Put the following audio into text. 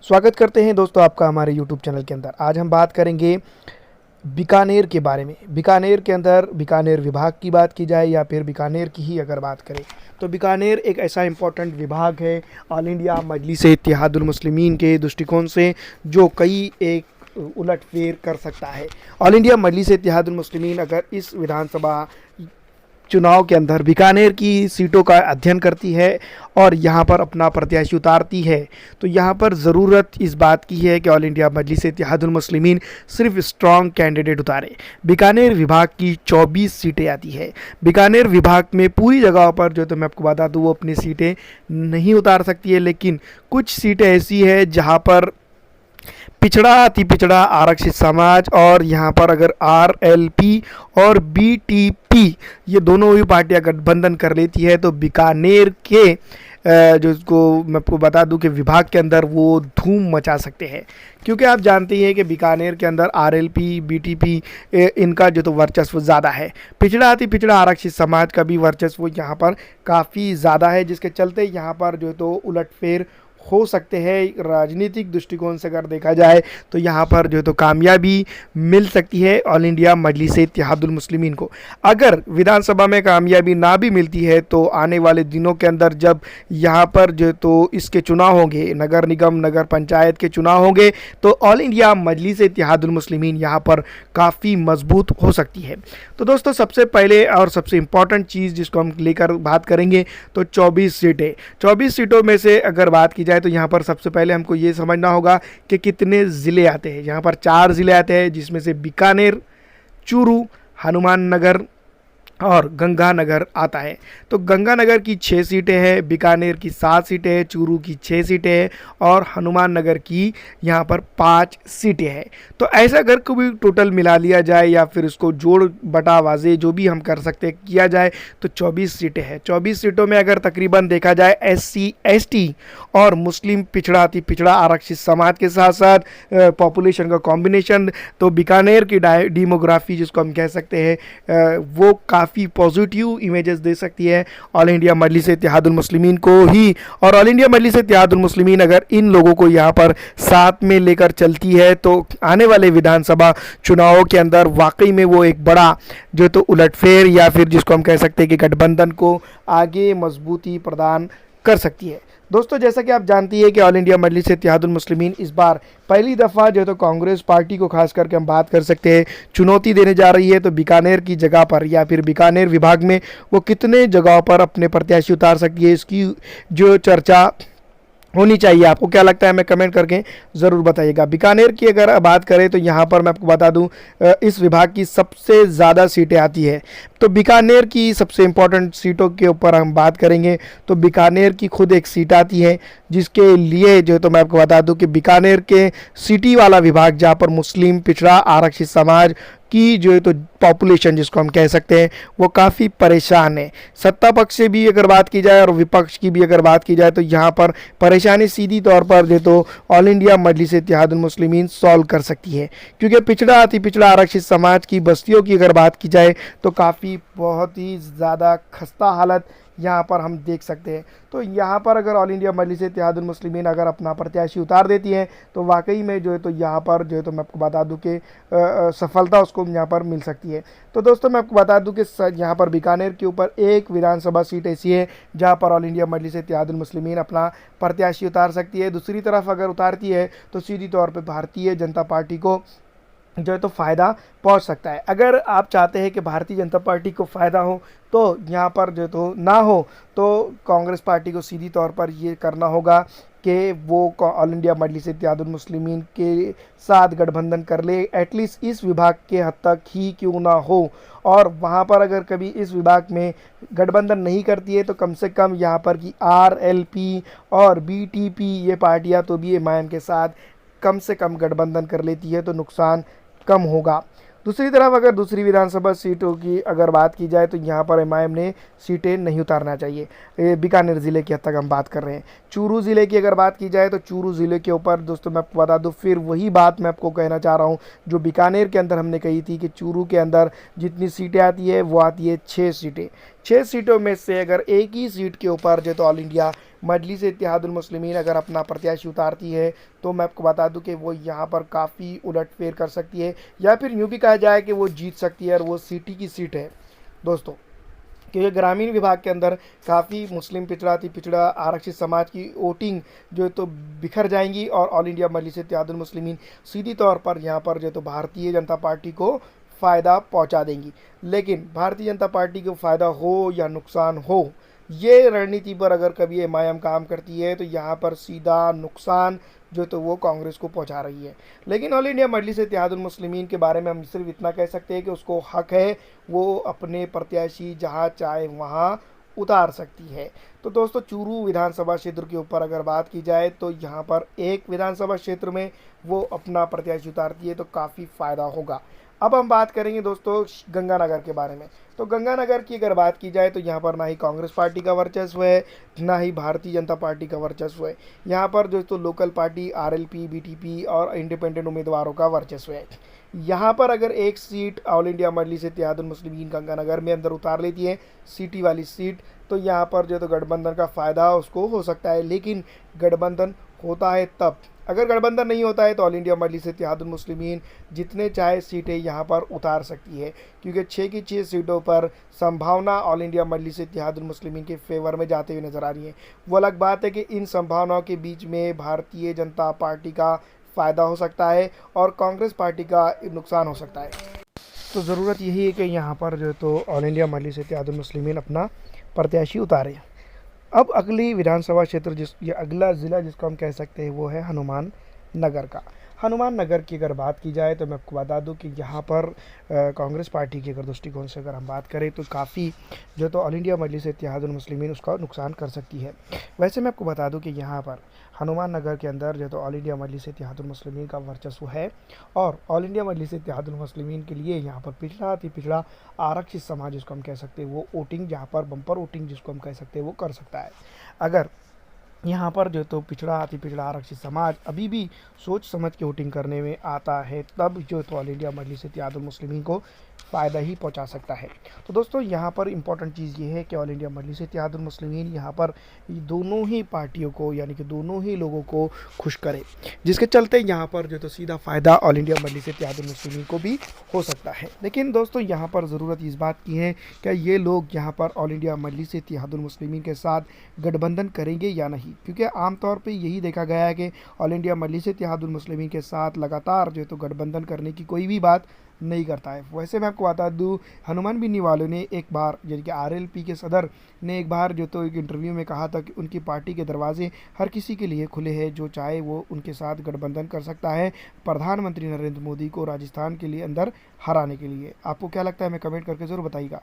स्वागत करते हैं दोस्तों आपका हमारे यूट्यूब चैनल के अंदर। आज हम बात करेंगे बीकानेर के बारे में। बीकानेर के अंदर बीकानेर विभाग की बात की जाए या फिर बीकानेर की ही अगर बात करें तो बीकानेर एक ऐसा इम्पोर्टेंट विभाग है ऑल इंडिया मजलिस-ए-इत्तेहादुल मुस्लिमीन के दृष्टिकोण से, जो कई एक उलटफेर कर सकता है। ऑल इंडिया मजलिस-ए-इत्तेहादुल मुस्लिमीन अगर इस विधानसभा चुनाव के अंदर बीकानेर की सीटों का अध्ययन करती है और यहाँ पर अपना प्रत्याशी उतारती है, तो यहाँ पर ज़रूरत इस बात की है कि ऑल इंडिया मजलिस-ए-इत्तेहादुल मुस्लिमीन सिर्फ स्ट्रॉन्ग कैंडिडेट उतारे। बीकानेर विभाग की 24 सीटें आती है। बीकानेर विभाग में पूरी जगहों पर जो तो मैं आपको बता दूँ वो अपनी सीटें नहीं उतार सकती है, लेकिन कुछ सीटें ऐसी है जहाँ पर पिछड़ा अति पिछड़ा आरक्षित समाज और यहाँ पर अगर आरएलपी और बीटीपी ये दोनों ही पार्टियां गठबंधन कर लेती है तो बीकानेर के जो इसको मैं आपको बता दूं कि विभाग के अंदर वो धूम मचा सकते हैं, क्योंकि आप जानते हैं कि बीकानेर के अंदर आरएलपी बीटीपी इनका जो तो वर्चस्व ज़्यादा है। पिछड़ा अति पिछड़ा आरक्षित समाज का भी वर्चस्व यहाँ पर काफ़ी ज़्यादा है, जिसके चलते यहाँ पर जो तो उलटफेर हो सकते हैं। राजनीतिक दृष्टिकोण से अगर देखा जाए तो यहाँ पर जो तो कामयाबी मिल सकती है ऑल इंडिया मजलिस-ए-इत्तेहादुल मुस्लिमीन को। अगर विधानसभा में कामयाबी ना भी मिलती है तो आने वाले दिनों के अंदर जब यहाँ पर जो तो इसके चुनाव होंगे, नगर निगम नगर पंचायत के चुनाव होंगे, तो ऑल इंडिया मजलिस-ए-इत्तेहादुल मुस्लिमीन यहाँ पर काफ़ी मजबूत हो सकती है। तो दोस्तों सबसे पहले और सबसे इम्पॉर्टेंट चीज़ जिसको हम लेकर बात करेंगे तो 24 सीटें। 24 सीटों में से अगर बात की जाए तो यहाँ पर सबसे पहले हमको ये समझना होगा कि कितने ज़िले आते हैं। यहाँ पर 4 ज़िले आते हैं, जिसमें से बीकानेर, चूरू, हनुमान नगर और गंगानगर आता है। तो गंगानगर की 6 सीटें हैं, बीकानेर की 7 सीटें हैं, चूरू की 6 सीटें हैं और हनुमान नगर की यहाँ पर 5 सीटें हैं। तो ऐसा अगर कभी टोटल मिला लिया जाए या फिर इसको जोड़ बटा वाजे जो भी हम कर सकते किया जाए तो 24 सीटें हैं। 24 सीटों में अगर तकरीबन देखा जाए एससी एसटी और मुस्लिम पिछड़ा अति पिछड़ा आरक्षित समाज के साथ साथ पॉपुलेशन का कॉम्बिनेशन, तो बीकानेर की डेमोग्राफी जिसको हम कह सकते हैं वो काफ़ी पॉजिटिव इमेजेस दे सकती है ऑल इंडिया मजलिस-ए-इत्तेहादुल मुस्लिमीन को ही। और ऑल इंडिया मजलिस-ए-इत्तेहादुल मुस्लिमीन अगर इन लोगों को यहाँ पर साथ में लेकर चलती है तो आने वाले विधानसभा चुनावों के अंदर वाकई में वो एक बड़ा जो तो उलटफेर या फिर जिसको हम कह सकते हैं कि गठबंधन को आगे मजबूती प्रदान कर सकती है। दोस्तों जैसा कि आप जानती है कि ऑल इंडिया मजलिस-ए-इत्तेहादुल मुस्लिमीन इस बार पहली दफ़ा जो तो कांग्रेस पार्टी को खास करके हम बात कर सकते हैं चुनौती देने जा रही है। तो बीकानेर की जगह पर या फिर बीकानेर विभाग में वो कितने जगहों पर अपने प्रत्याशी उतार सकती है, इसकी जो चर्चा होनी चाहिए। आपको क्या लगता है हमें कमेंट करके ज़रूर बताइएगा। बीकानेर की अगर बात करें तो यहाँ पर मैं आपको बता दूँ इस विभाग की सबसे ज़्यादा सीटें आती है। तो बीकानेर की सबसे इम्पोर्टेंट सीटों के ऊपर हम बात करेंगे तो बीकानेर की खुद एक सीट आती है, जिसके लिए जो तो मैं आपको बता दूं कि बीकानेर के सिटी वाला विभाग जहां पर मुस्लिम पिछड़ा आरक्षित समाज की जो है तो पॉपुलेशन जिसको हम कह सकते हैं वो काफ़ी परेशान है। सत्ता पक्ष से भी अगर बात की जाए और विपक्ष की भी अगर बात की जाए तो यहाँ पर परेशानी सीधी तौर पर जो तो ऑल इंडिया मजलिस-ए-इत्तेहादुल मुस्लिमीन सॉल्व कर सकती है, क्योंकि पिछड़ा अति पिछड़ा आरक्षित समाज की बस्तियों की अगर बात की जाए तो काफ़ी बहुत ही ज़्यादा खस्ता हालत यहाँ पर हम देख सकते हैं। तो यहाँ पर अगर ऑल इंडिया मजलिस-ए-इत्तेहादुल मुस्लिमीन अगर अपना प्रत्याशी उतार देती है तो वाकई में जो है तो यहाँ पर जो है तो मैं आपको बता दूं कि सफलता उसको यहाँ पर मिल सकती है। तो दोस्तों मैं आपको बता दूं कि यहाँ पर बीकानेर के ऊपर एक विधानसभा सीट ऐसी है जहाँ पर ऑल इंडिया मजलिस-ए-इत्तेहादुल मुस्लिमीन अपना प्रत्याशी उतार सकती है। दूसरी तरफ अगर उतारती है तो सीधी तौर पर भारतीय जनता पार्टी को जो है तो फ़ायदा पहुंच सकता है। अगर आप चाहते हैं कि भारतीय जनता पार्टी को फ़ायदा हो तो यहाँ पर जो तो ना हो तो कांग्रेस पार्टी को सीधी तौर पर ये करना होगा कि वो ऑल इंडिया मजलिस-ए-इत्तेहादुल मुस्लिमीन के साथ गठबंधन कर ले, एटलीस्ट इस विभाग के हद तक ही क्यों ना हो। और वहाँ पर अगर कभी इस विभाग में गठबंधन नहीं करती है तो कम से कम यहाँ पर की आरएलपी और बीटीपी ये पार्टियाँ तो भी एमआईएम के साथ कम से कम गठबंधन कर लेती है तो नुकसान कम होगा। दूसरी तरफ अगर दूसरी विधानसभा सीटों की अगर बात की जाए तो यहाँ पर एमआईएम ने सीटें नहीं उतारना चाहिए। बीकानेर ज़िले की हद तक हम बात कर रहे हैं। चूरू ज़िले की अगर बात की जाए तो चूरू ज़िले के ऊपर दोस्तों मैं आपको बता दूँ, फिर वही बात मैं आपको कहना चाह रहा हूँ जो बीकानेर के अंदर हमने कही थी कि चूरू के अंदर जितनी सीटें आती है वो आती है 6 सीटें। 6 सीटों में से अगर एक ही सीट के ऊपर जो तो ऑल इंडिया मजलिस इत्तेहादुल मुस्लिमीन अगर अपना प्रत्याशी उतारती है तो मैं आपको बता दूं कि वो यहाँ पर काफ़ी उलटफेर कर सकती है, या फिर यूँ भी कहा जाए कि वो जीत सकती है, और वो सिटी की सीट है दोस्तों। क्योंकि ग्रामीण विभाग के अंदर काफ़ी मुस्लिम पिछड़ा, अति पिछड़ा, आरक्षित समाज की वोटिंग जो है तो बिखर जाएंगी, और ऑल इंडिया मजलिस इत्तेहादुल मुस्लिमीन सीधी तौर पर यहाँ पर जो है तो भारतीय जनता पार्टी को फ़ायदा पहुँचा देंगी। लेकिन भारतीय जनता पार्टी को फ़ायदा हो या नुकसान हो, ये रणनीति पर अगर कभी एमआईएम काम करती है तो यहाँ पर सीधा नुकसान जो तो वो कांग्रेस को पहुंचा रही है। लेकिन ऑल इंडिया मजलिस इत्तेहादुल मुस्लिमीन के बारे में हम सिर्फ इतना कह सकते हैं कि उसको हक है, वो अपने प्रत्याशी जहां चाहे वहां उतार सकती है। तो दोस्तों, चूरू विधानसभा क्षेत्र के ऊपर अगर बात की जाए तो यहाँ पर एक विधानसभा क्षेत्र में वो अपना प्रत्याशी उतारती है तो काफ़ी फ़ायदा होगा। अब हम बात करेंगे दोस्तों गंगानगर के बारे में। तो गंगानगर की अगर बात की जाए तो यहाँ पर ना ही कांग्रेस पार्टी का वर्चस्व है, ना ही भारतीय जनता पार्टी का वर्चस्व है। यहाँ पर जो तो लोकल पार्टी आरएलपी, बीटीपी और इंडिपेंडेंट उम्मीदवारों का वर्चस्व है। यहाँ पर अगर एक सीट ऑल इंडिया मजलिस इत्तेहादुल मुस्लिमीन गंगानगर में अंदर उतार लेती है, सिटी वाली सीट, तो यहाँ पर जो तो गठबंधन का फ़ायदा उसको हो सकता है। लेकिन गठबंधन होता है तब, अगर गठबंधन नहीं होता है तो ऑल इंडिया मजलिस इत्तेहादुल मुस्लिमीन जितने चाहे सीटें यहाँ पर उतार सकती है, क्योंकि 6 की 6 सीटों पर संभावना ऑल इंडिया मजलिस इत्तेहादुल मुस्लिमीन के फेवर में जाते हुए नजर आ रही है। वो अलग बात है कि इन संभावनाओं के बीच में भारतीय जनता पार्टी का फ़ायदा हो सकता है और कांग्रेस पार्टी का नुकसान हो सकता है। तो ज़रूरत यही है कि यहाँ पर जो तो ऑल इंडिया मजलिस इत्तेहादुल मुस्लिमीन अपना प्रत्याशी उतारे। अब अगली विधानसभा क्षेत्र या अगला ज़िला जिसको हम कह सकते हैं वो है हनुमान नगर का। हनुमान नगर की अगर बात की जाए तो मैं आपको बता दूं कि यहाँ पर कांग्रेस पार्टी के अगर दृष्टिकोण से अगर हम बात करें तो काफ़ी जो तो ऑल इंडिया मजलिस इत्तेहादुल मुस्लिमीन उसका नुकसान कर सकती है। वैसे मैं आपको बता दूं कि यहाँ पर हनुमान नगर के अंदर जो तो ऑल इंडिया मजलिस इत्तेहादुल मुस्लिमीन का वर्चस्व है, और ऑल इंडिया मजलिस इत्तेहादुल मुस्लिमीन के लिए यहाँ पर पिछड़ा, अति पिछड़ा, आरक्षित समाज जिसको हम कह सकते हैं वो वोटिंग, जहाँ पर बम्पर वोटिंग जिसको हम कह सकते हैं वो कर सकता है। अगर यहाँ पर जो तो पिछड़ा, अति पिछड़ा, आरक्षित समाज अभी भी सोच समझ के वोटिंग करने में आता है, तब जो तो ऑल इंडिया मजलिस इत्तेहादुल मुस्लिमीन को फ़ायदा ही पहुँचा सकता है। तो दोस्तों, यहाँ पर इम्पॉर्टेंट चीज़ ये है कि ऑल इंडिया मजलिस इत्तेहादुल मुस्लिमीन यहाँ पर दोनों ही पार्टियों को, यानी कि दोनों ही लोगों को खुश करे, जिसके चलते यहाँ पर जो तो सीधा फ़ायदा ऑल इंडिया मजलिस इत्तेहादुल मुस्लिमीन को भी हो सकता है। लेकिन दोस्तों, यहाँ पर ज़रूरत इस बात की है कि ये लोग यहाँ पर ऑल इंडिया मजलिस इत्तेहादुल मुस्लिमीन के साथ गठबंधन करेंगे या नहीं, क्योंकि आमतौर पे यही देखा गया है कि ऑल इंडिया मजलिस इत्तेहादुल मुस्लिमीन के साथ लगातार जो तो गठबंधन करने की कोई भी बात नहीं करता है। वैसे मैं आपको बता दूं, हनुमान बिन्नी वालों ने एक बार, यानी कि आरएलपी के सदर ने एक बार जो तो एक इंटरव्यू में कहा था कि उनकी पार्टी के दरवाजे हर किसी के लिए खुले हैं, जो चाहे वो उनके साथ गठबंधन कर सकता है प्रधानमंत्री नरेंद्र मोदी को राजस्थान के लिए अंदर हराने के लिए। आपको क्या लगता है, हमें कमेंट करके ज़रूर बताइएगा।